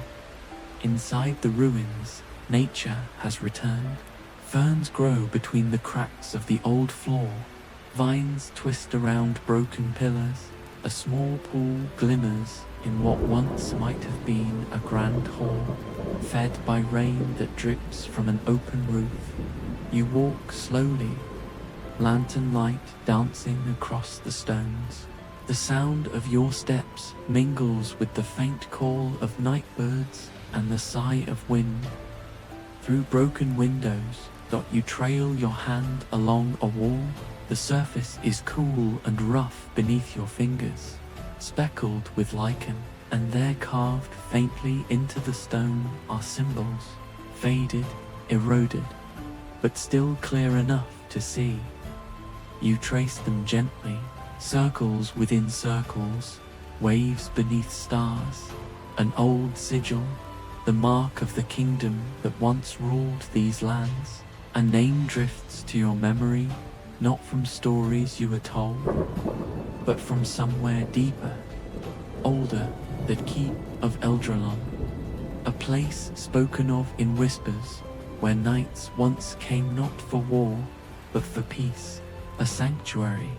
Inside the ruins, nature has returned. Ferns grow between the cracks of the old floor. Vines twist around broken pillars. A small pool glimmers in what once might have been a grand hall, fed by rain that drips from an open roof. You walk slowly, lantern light dancing across the stones. The sound of your steps mingles with the faint call of night birds and the sigh of wind. Through broken windows, you trail your hand along a wall. The surface is cool and rough beneath your fingers, speckled with lichen, and there carved faintly into the stone are symbols, faded, eroded, but still clear enough to see. You trace them gently, circles within circles, waves beneath stars, an old sigil, the mark of the kingdom that once ruled these lands. A name drifts to your memory, not from stories you were told, but from somewhere deeper, older, that keep of Eldralon, a place spoken of in whispers, where knights once came not for war, but for peace, a sanctuary,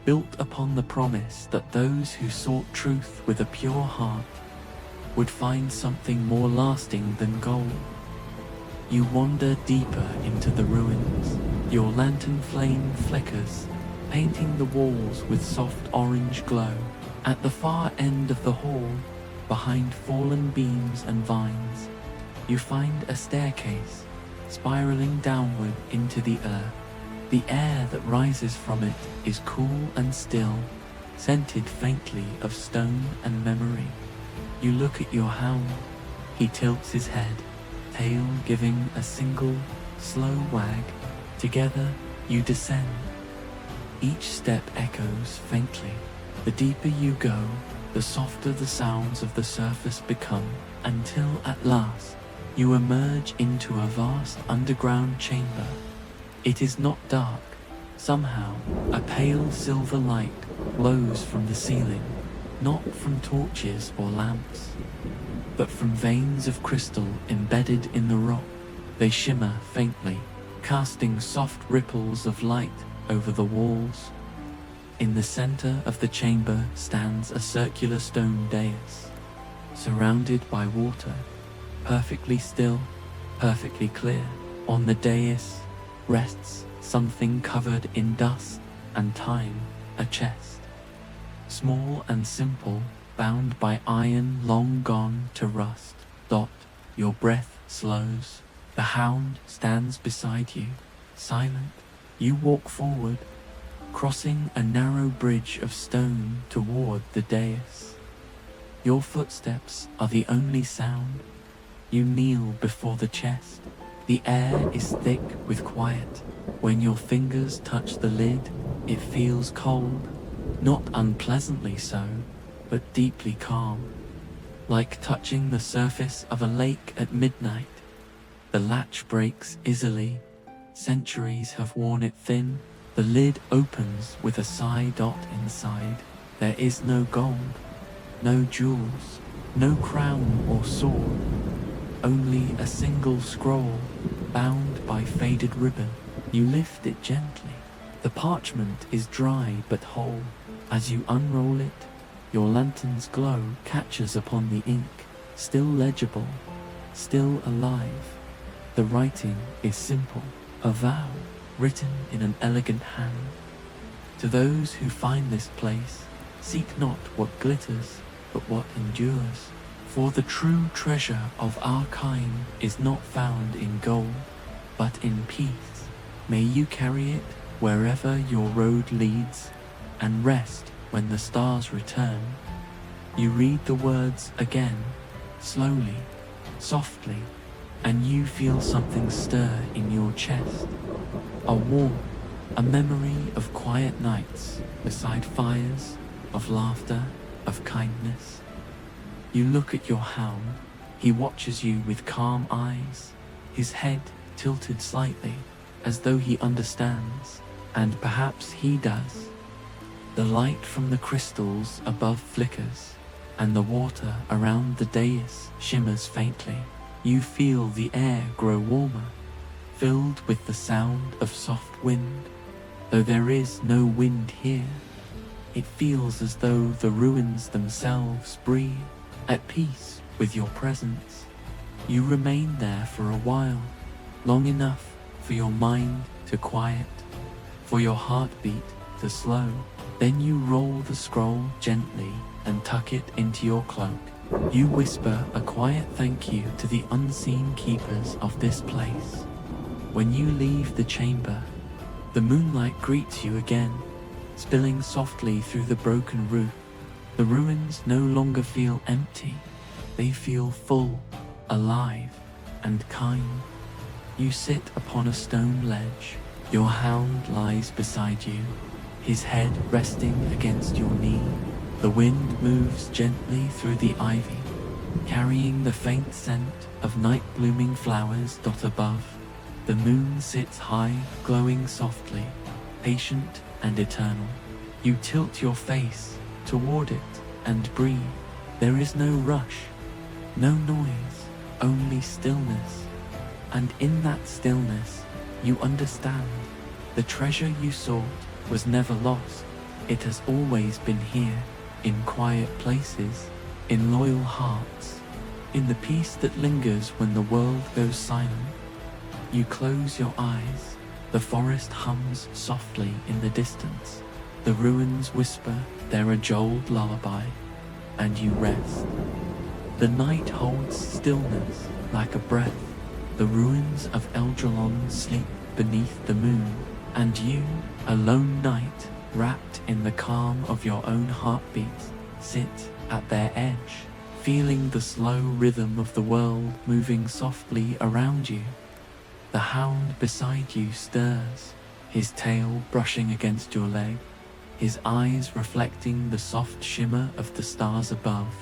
built upon the promise that those who sought truth with a pure heart would find something more lasting than gold. You wander deeper into the ruins. Your lantern flame flickers, painting the walls with soft orange glow. At the far end of the hall, behind fallen beams and vines, you find a staircase, spiraling downward into the earth. The air that rises from it is cool and still, scented faintly of stone and memory. You look at your hound. He tilts his head, tail giving a single, slow wag. Together, you descend. Each step echoes faintly. The deeper you go, the softer the sounds of the surface become, until at last you emerge into a vast underground chamber. It is not dark. Somehow, a pale silver light glows from the ceiling, not from torches or lamps, but from veins of crystal embedded in the rock. They shimmer faintly, casting soft ripples of light over the walls. In the center of the chamber stands a circular stone dais, surrounded by water, perfectly still, perfectly clear. On the dais rests something covered in dust and time, a chest, small and simple, bound by iron long gone to rust. Your breath slows. The hound stands beside you, silent. You walk forward, crossing a narrow bridge of stone toward the dais. Your footsteps are the only sound. You kneel before the chest. The air is thick with quiet. When your fingers touch the lid, it feels cold, not unpleasantly so, but deeply calm, like touching the surface of a lake at midnight. The latch breaks easily. Centuries have worn it thin. The lid opens with a sigh. Inside, there is no gold, no jewels, no crown or sword, only a single scroll bound by faded ribbon. You lift it gently. The parchment is dry but whole. As you unroll it, your lantern's glow catches upon the ink, still legible, still alive. The writing is simple, a vow written in an elegant hand. To those who find this place, seek not what glitters, but what endures. For the true treasure of our kind is not found in gold, but in peace. May you carry it wherever your road leads, and rest when the stars return. You read the words again, slowly, softly, and you feel something stir in your chest. A warmth, a memory of quiet nights beside fires, of laughter, of kindness. You look at your hound. He watches you with calm eyes, his head tilted slightly, as though he understands, and perhaps he does. The light from the crystals above flickers, and the water around the dais shimmers faintly. You feel the air grow warmer, filled with the sound of soft wind. Though there is no wind here, it feels as though the ruins themselves breathe, at peace with your presence. You remain there for a while, long enough for your mind to quiet, for your heartbeat to slow. Then you roll the scroll gently and tuck it into your cloak. You whisper a quiet thank you to the unseen keepers of this place. When you leave the chamber, the moonlight greets you again, spilling softly through the broken roof. The ruins no longer feel empty. They feel full, alive, and kind. You sit upon a stone ledge. Your hound lies beside you, his head resting against your knee. The wind moves gently through the ivy, carrying the faint scent of night-blooming flowers. Above, the moon sits high, glowing softly, patient and eternal. You tilt your face toward it and breathe. There is no rush, no noise, only stillness. And in that stillness, you understand. The treasure you sought was never lost. It has always been here, in quiet places, in loyal hearts, in the peace that lingers when the world goes silent. You close your eyes. The forest hums softly in the distance. The ruins whisper their ajoled lullaby, and you rest. The night holds stillness like a breath. The ruins of Eldralon sleep beneath the moon, and you, a lone knight, wrapped in the calm of your own heartbeat, sit at their edge, feeling the slow rhythm of the world moving softly around you. The hound beside you stirs, his tail brushing against your leg. his eyes reflecting the soft shimmer of the stars above.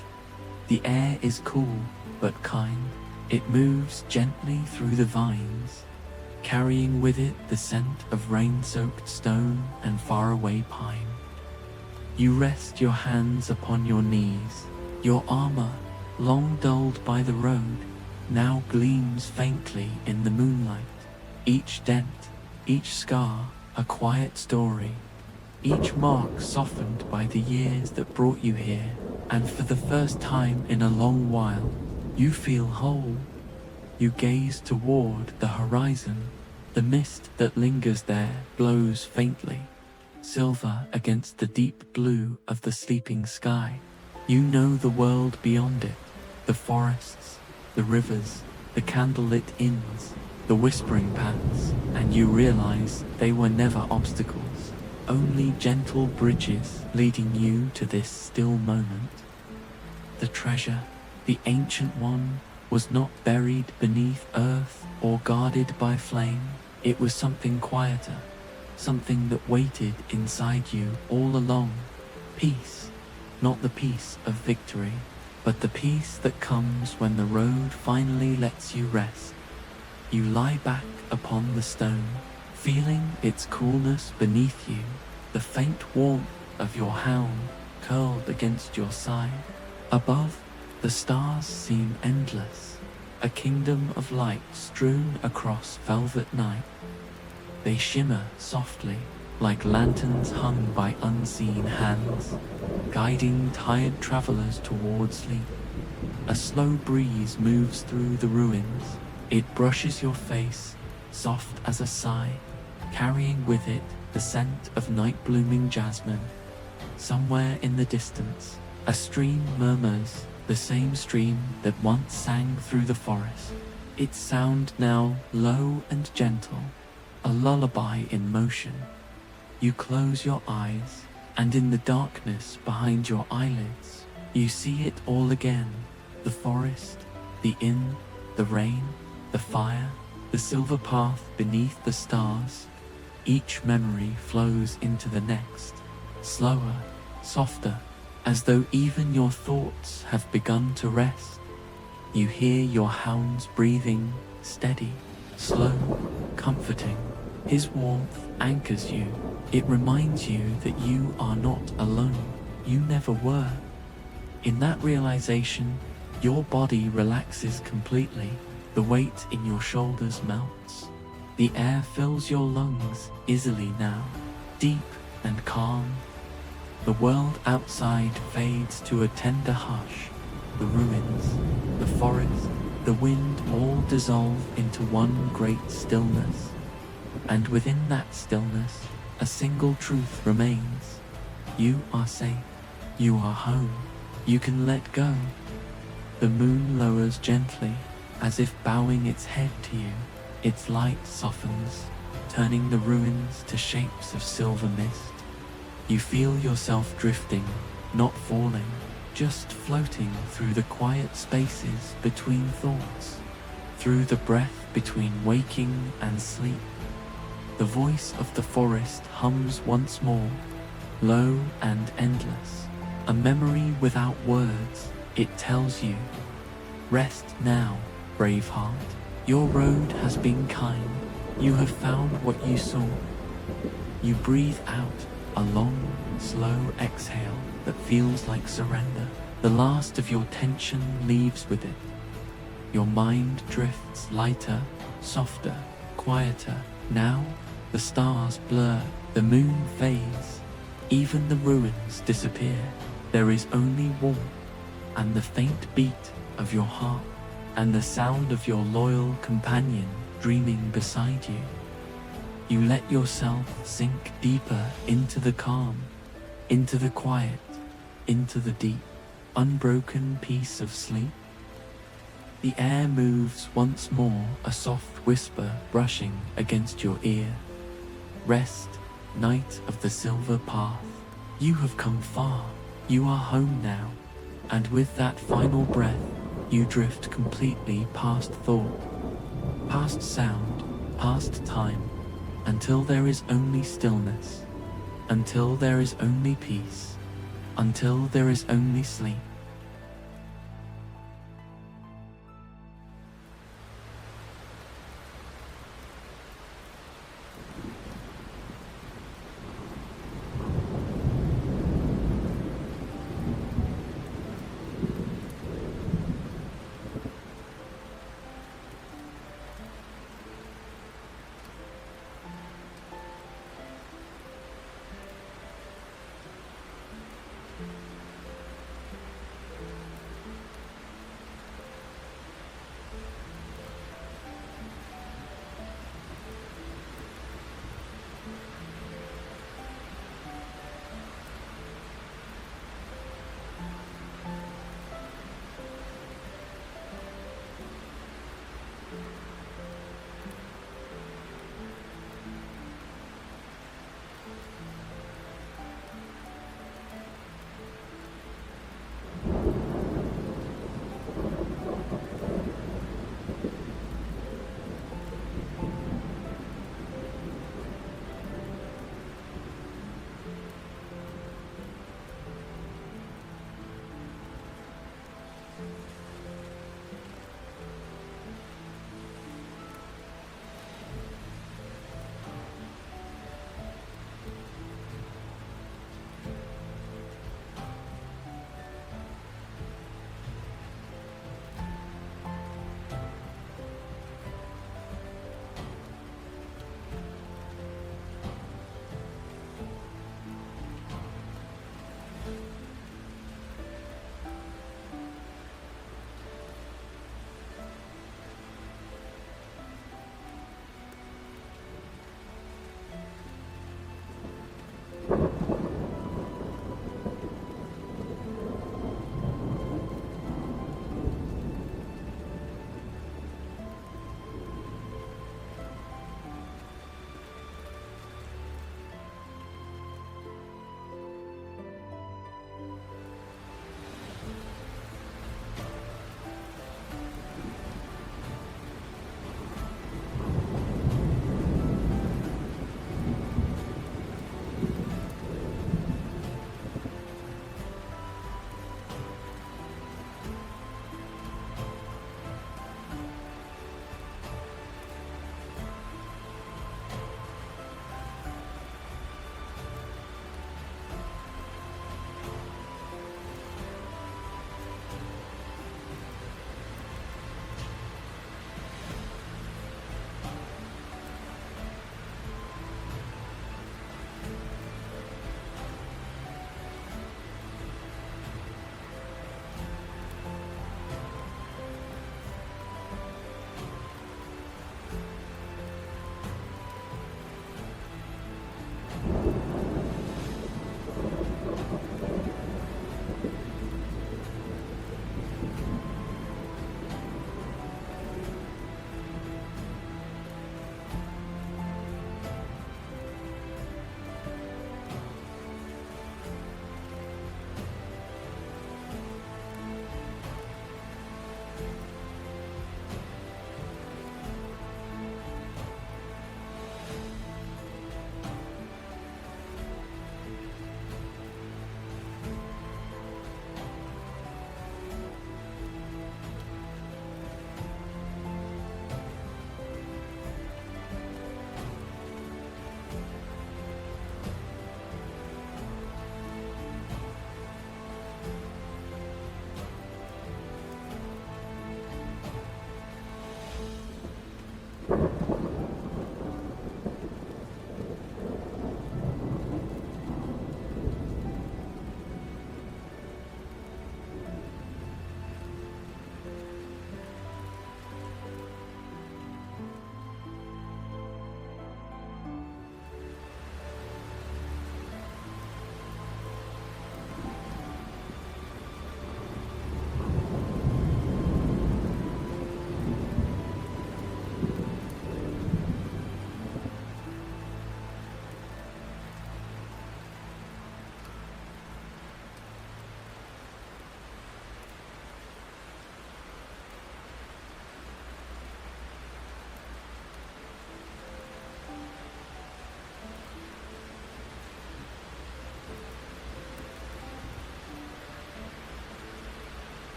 The air is cool but kind. It moves gently through the vines, carrying with it the scent of rain-soaked stone and faraway pine. You rest your hands upon your knees. Your armor, long dulled by the road, now gleams faintly in the moonlight. Each dent, each scar, a quiet story. Each mark softened by the years that brought you here. And for the first time in a long while, you feel whole. You gaze toward the horizon. The mist that lingers there glows faintly, silver against the deep blue of the sleeping sky. You know the world beyond it, the forests, the rivers, the candlelit inns, the whispering paths, and you realize they were never obstacles, only gentle bridges leading you to this still moment. The treasure, the ancient one, was not buried beneath earth or guarded by flame. It was something quieter, something that waited inside you all along. Peace, not the peace of victory, but the peace that comes when the road finally lets you rest. You lie back upon the stone, feeling its coolness beneath you, the faint warmth of your hound curled against your side. Above, the stars seem endless, a kingdom of light strewn across velvet night. They shimmer softly, like lanterns hung by unseen hands, guiding tired travelers toward sleep. A slow breeze moves through the ruins. It brushes your face, soft as a sigh, carrying with it the scent of night-blooming jasmine. Somewhere in the distance, a stream murmurs, the same stream that once sang through the forest. Its sound now low and gentle, a lullaby in motion. You close your eyes, and in the darkness behind your eyelids, you see it all again. The forest, the inn, the rain, the fire, the silver path beneath the stars. Each memory flows into the next, slower, softer, as though even your thoughts have begun to rest. You hear your hound's breathing, steady, slow, comforting. His warmth anchors you. It reminds you that you are not alone. You never were. In that realization, your body relaxes completely. The weight in your shoulders melts. The air fills your lungs easily now, deep and calm. The world outside fades to a tender hush. The ruins, the forest, the wind all dissolve into one great stillness. And within that stillness, a single truth remains. You are safe. You are home. You can let go. The moon lowers gently, as if bowing its head to you. Its light softens, turning the ruins to shapes of silver mist. You feel yourself drifting, not falling, just floating through the quiet spaces between thoughts, through the breath between waking and sleep. The voice of the forest hums once more, low and endless, a memory without words. It tells you, rest now, brave heart. Your road has been kind. You have found what you sought. You breathe out a long, slow exhale that feels like surrender. The last of your tension leaves with it. Your mind drifts lighter, softer, quieter. Now, the stars blur, the moon fades, even the ruins disappear. There is only warmth, and the faint beat of your heart, and the sound of your loyal companion dreaming beside you. You let yourself sink deeper into the calm, into the quiet, into the deep, unbroken peace of sleep. The air moves once more, a soft whisper brushing against your ear. Rest, night of the silver path. You have come far. You are home now. And with that final breath, you drift completely past thought, past sound, past time, until there is only stillness. until there is only peace, until there is only sleep.